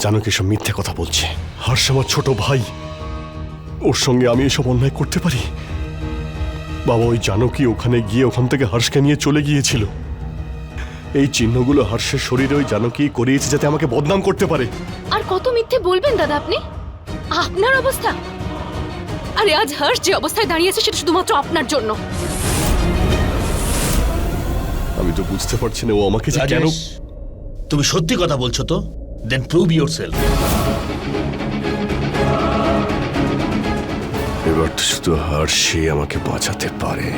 জানকী এসব মিথ্যে কথা বলছে। হর্ষ আমার ছোট ভাই, ওর সঙ্গে আমি এসব অন্যায় করতে পারি? বাবা, ওই জানকী ওখানে গিয়ে ওখান থেকে হর্ষকে নিয়ে চলে গিয়েছিল। এই চিহ্নগুলো হর্ষের শরীরে ওই জানকী করিয়েছে যাতে আমাকে বদনাম করতে পারে। আর কত মিথ্যে বলবেন দাদা আপনি? আপনার অবস্থা, আরে আজ হর্ষ যে অবস্থায় দাঁড়িয়েছে সেটা শুধুমাত্র আপনার জন্য। আমি তো বুঝতে পারছি না ও আমাকে যে কেন। রাজেশ, তুমি সত্যি কথা বলছো তো? দেন প্রুভ ইয়োরসেলফ। এবার তো শুধু হর্ষই আমাকে বাঁচাতে পারে।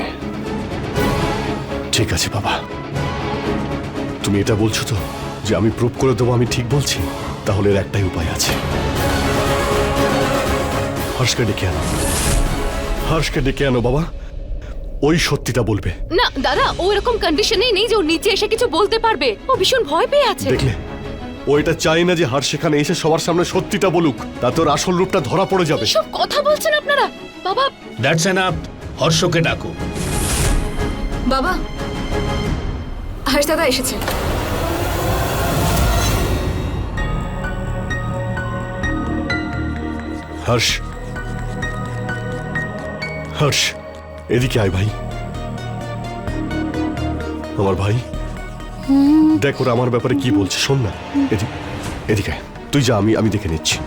ঠিক আছে বাবা, তুমি এটা বলছো তো যে আমি প্রুভ করে দেবো আমি ঠিক বলছি? তাহলে এর একটাই উপায় আছে, হর্ষকে ডেকে আনো। হর্ষকে ডেকে আনো বাবা, ওই সত্যিটা বলবে। না দাদা, ও এরকম কন্ডিশনেই নেই যে ও নিচে এসে কিছু বলতে পারবে। ও ভীষণ ভয় পেয়ে আছে। দেখলে, ও এটা চাই না যে হর্ষ সেখানে এসে সবার সামনে সত্যিটা বলুক, তাতে ওর আসল রূপটা ধরা পড়ে যাবে। সব কথা বলছেন আপনারা বাবা। That's enough. হর্ষকে ডাকো। বাবা, হর্ষ দাদা এসেছে। হর্ষ, হর্ষ, এদিকে আয় ভাই। আমার ভাই, দেখ ওরা আমার ব্যাপারে কি বলছে, শোন না। এদিকে আয়। তুই যা, আমি দেখে নিচ্ছি।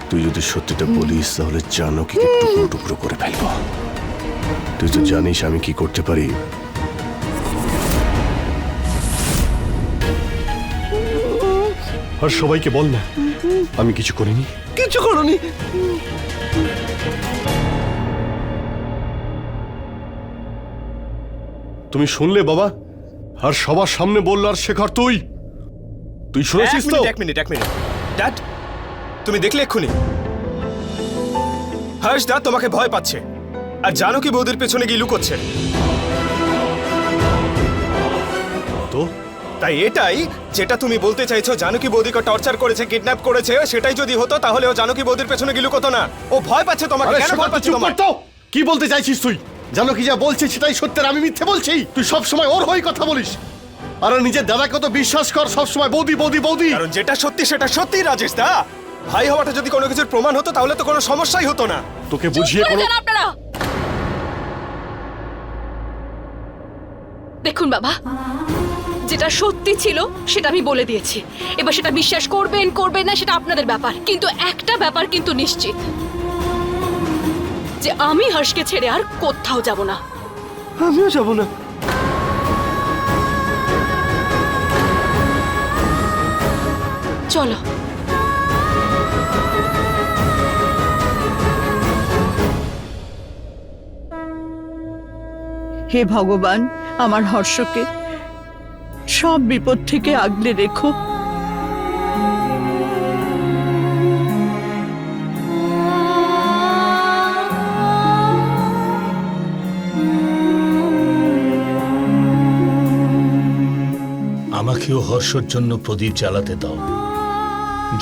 তুই যদি সত্যিটা বলিস তাহলে জানকীকে টুকরো টুকরো করে ফেলবো। তুই তো জানিস আমি কি করতে পারি। আর সবাইকে বল না আমি কিছু করিনি। কিছু করনি। তুমি শুনলে বাবা? আর সবার সামনে বলল আর শেখর তুই শুনেছিস তো? এক মিনিট ড্যাড, তুমি দেখলে এক্ষুনি হর্ষ দা তোমাকে ভয় পাচ্ছে আর জানকী বৌদির পেছনে গিয়ে লুকোচ্ছে। তো তাই এটাই যেটা তুমি বলতে চাইছো, জানকী বৌদিকে টর্চার করেছে, কিডন্যাপ করেছে, সেটাই যদি হতো তাহলে ও জানকী বৌদির পেছনে গিয়ে লুকোতো না। ও ভয় পাচ্ছে তোমাকে। আরে কেন শেখর, ভয় পাচ্ছে চুপ তোমাকে? কর তো। কি বলতে চাইছিস তুই? জানকী যা বলছে সেটাই সত্য, আর আমি মিথ্যে বলছি? তুই সব সময় ওর হয়ে কথা বলিস, আর নিজের দাদাকে তো বিশ্বাস কর সব সময় বৌদি বৌদি বৌদি। কারণ যেটা সত্যি সেটা সত্যি রাজেশ দা। ভাই হওয়াটা যদি কোনো কিছুর প্রমাণ হতো তাহলে তো কোনো সমস্যাই হতো না। তোকে বুঝিয়ে চুপ করে কোনো যান আপনারা। দেখুন বাবা, যেটা সত্যি ছিল সেটা আমি বলে দিয়েছি। এবার সেটা বিশ্বাস করবেন করবেন না সেটা আপনাদের ব্যাপার। কিন্তু একটা ব্যাপার কিন্তু নিশ্চিত, যে আমি হর্ষকে ছেড়ে আর কোথাও যাব না। আমিও যাব না। চলো। হে ভগবান, আমার হর্ষকে সব বিপদ থেকে আগলে রেখো। আমাকেও হর্ষর জন্য প্রদীপ জ্বালাতে দাও।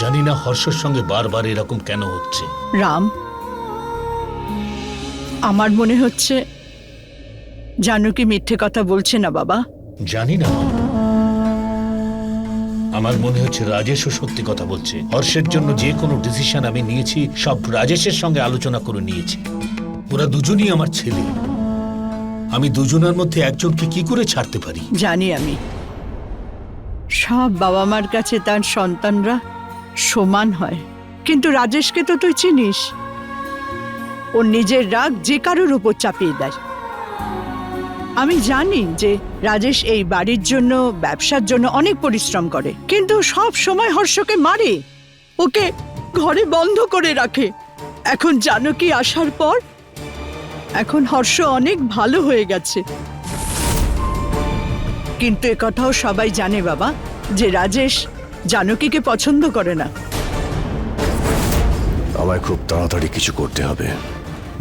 জানি না হর্ষর সঙ্গে বারবার এরকম কেন হচ্ছে। রাম, আমার মনে হচ্ছে জানকী মিথ্যে কথা বলছে না বাবা। জানি না মা। আমার মনে হচ্ছে রাজেশও সত্যি কথা বলছে। হর্ষের জন্য যে কোনো ডিসিশন আমি নিয়েছি সব রাজেশের সঙ্গে আলোচনা করে নিয়েছি। ওরা দুজনই আমার ছেলে। আমি দুজনের মধ্যে একজনকে কি করে ছাড়তে পারি? জানি আমি, সব বাবা মার কাছে তার সন্তানরা সমান হয়, কিন্তু রাজেশকে তো তুই চিনিস। ও নিজের রাগ যে কারোর উপর চাপিয়ে দেয়। আমি জানি যে রাজেশ এই বাড়ির জন্য, ব্যবসার জন্য অনেক পরিশ্রম করে, কিন্তু সব সময় হর্ষকে মারে, ওকে ঘরে বন্ধ করে রাখে। এখন জানকী আসার পর এখন হর্ষ অনেক ভালো হয়ে গেছে। কিন্তু একথাও সবাই জানে বাবা, যে রাজেশ জানকীকে পছন্দ করে না। আমায় খুব তাড়াতাড়ি কিছু করতে হবে,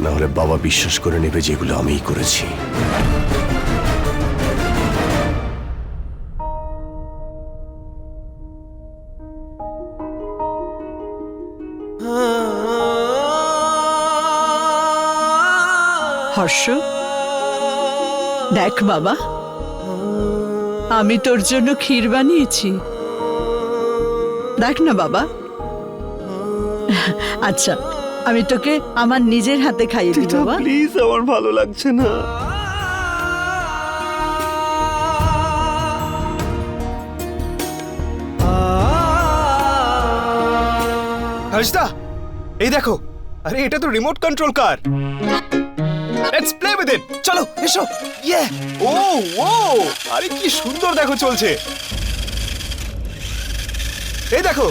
না হলে বাবা বিশ্বাস করে নেবে যেগুলো আমিই করেছি। হর্ষ, দেখ বাবা, আমি তোর জন্য ক্ষীর বানিয়েছি। দেখ না বাবা। আচ্ছা, আমি তোকে আমার নিজের হাতে খাইয়ে দিই বাবা। প্লিজ, আমার ভালো লাগছে না। হর্ষদা, এই দেখো, আরে এটা তো remote control car. Let's play with it. চলো এসো। ইয়ে, ও ও, আরে কি সুন্দর দেখো চলছে। এই দেখো।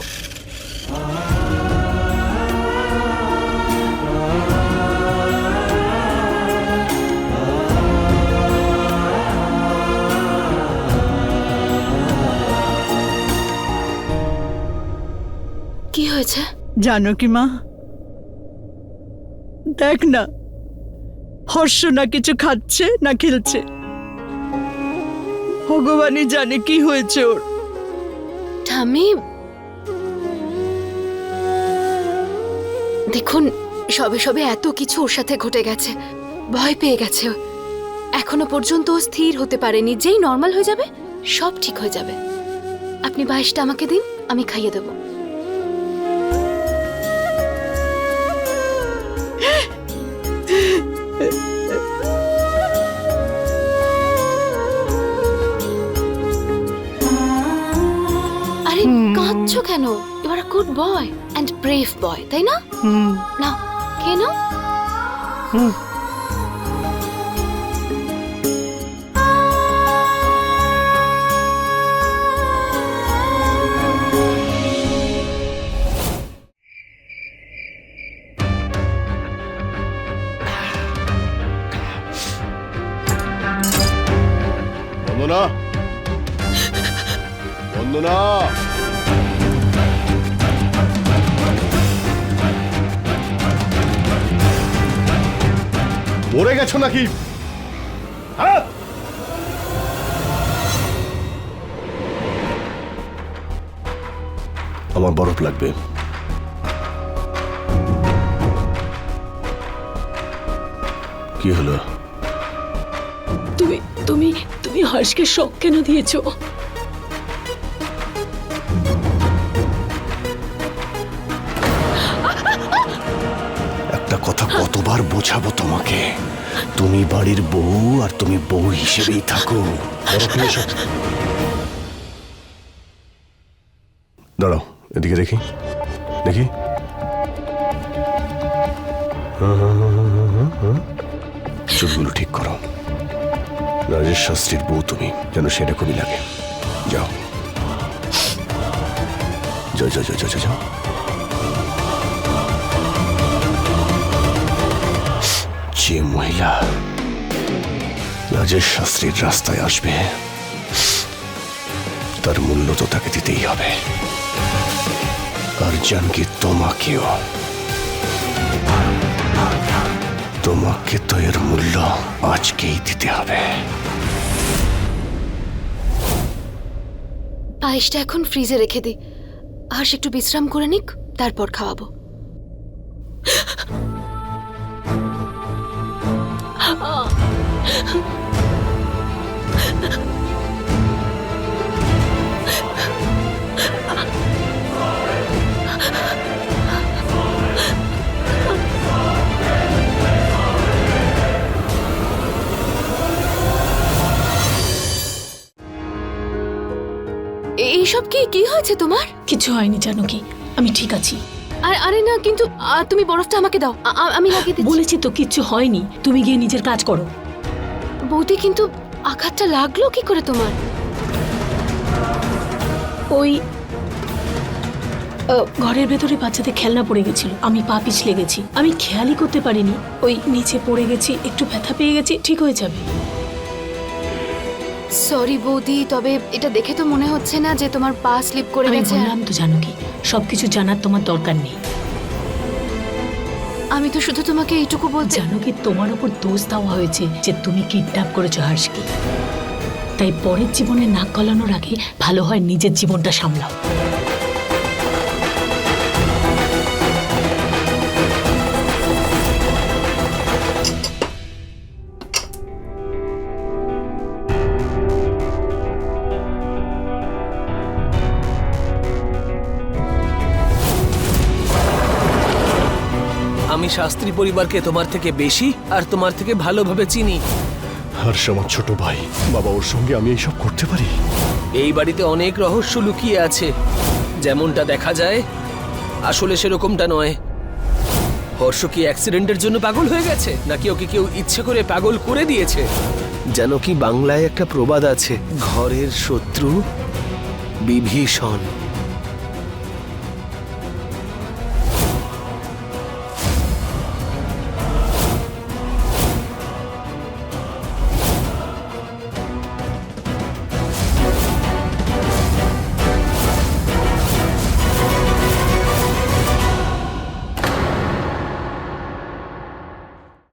কি হয়েছে? জানো কি মা, দেখ না, হর্ষ না কিছু খাচ্ছে না খেলছে। ভগবানই জানে কি হয়েছে ওর। ঠাম্মি, দেখুন, সবে সবে এত কিছু ওর সাথে ঘটে গেছে, ভয় পেয়ে গেছে ও। এখনো পর্যন্ত ও স্থির হতে পারেনি। যেই নর্মাল হয়ে যাবে সব ঠিক হয়ে যাবে। আপনি বাইশটা আমাকে দিন, আমি খাইয়ে দেবো। আরে কাঁদছো কেন? You are a good boy and brave boy, তাই না? নাও খেয়ে নাও। বন্দনা, বন্দনা, মরে গেছো নাকি? হ্যাঁ, আমার বরফ লাগবে। কি হলো? তুমি তুমি তুমি হর্ষকে শক কেন দিয়েছো? একটা কথা কতবার বোঝাবো তোমাকে? তুমি বাড়ির বউ আর তুমি বউ হিসেবেই থাকো। বরফ নিয়ে এসো। দাঁড়াও, এদিকে দেখি দেখি। চুলগুলো ঠিক করো। রাজেশ শাস্ত্রীর বউ তুমি, যেন সেরকমই লাগে। যাও যাও যাও যাও যাও যাও। যে মহিলা রাজেশ শাস্ত্রীর রাস্তায় আসবে তার মূল্য তো তাকে দিতেই হবে। আর জানকি তোমাকেও, তোমাকে তো এর মূল্য আজকেই দিতে হবে। পায়েসটা এখন ফ্রিজে রেখে দিই, হর্ষ একটু বিশ্রাম করে নিক, তারপর খাওয়াবো। এইসব কি কি হয়েছে তোমার? কিছু হয়নি জানকী, আমি ঠিক আছি। আরে না, কিন্তু তুমি বরফটা আমাকে দাও, আমি লাগিয়ে দিচ্ছি। বলেছি তো কিচ্ছু হয়নি, তুমি গিয়ে নিজের কাজ করো। বৌদি, কিন্তু আঘাতটা লাগলো কি করে তোমার? ওই ঘরের ভেতরে বাচ্চাদের খেলনা পড়ে গেছিল, আমি পা পিছলে গেছি, আমি খেয়ালই করতে পারিনি, ওই নিচে পড়ে গেছি, একটু ব্যথা পেয়ে গেছি, ঠিক হয়ে যাবে। সরি বৌদি, তবে এটা দেখে তো মনে হচ্ছে না যে তোমার পা স্লিপ করে আমি গেছে। বললাম তো জানকী, সবকিছু জানার তোমার দরকার নেই। আমি তো শুধু তোমাকে এইটুকু বলছি। জানকী, তোমার উপর দোষ দেওয়া হয়েছে যে তুমি কিডন্যাপ করেছো হর্ষকে। তাই পরের জীবনে নাক গলানোর আগে ভালো হয় নিজের জীবনটা সামলাও। আমি শাস্ত্রী পরিবারকে তোমার থেকে বেশি আর তোমার থেকে ভালোভাবে চিনি। হর্ষ আমার ছোট ভাই, বাবা ওর সঙ্গে আমি এইসব করতে পারি? এই বাড়িতে অনেক রহস্য লুকিয়ে আছে, যেমনটা দেখা যায় আসলে সেরকমটা নয়। হর্ষ কি অ্যাক্সিডেন্টের জন্য পাগল হয়ে গেছে, নাকি ওকে কেউ ইচ্ছে করে পাগল করে দিয়েছে? যেন কি বাংলায় একটা প্রবাদ আছে, ঘরের শত্রু বিভীষণ।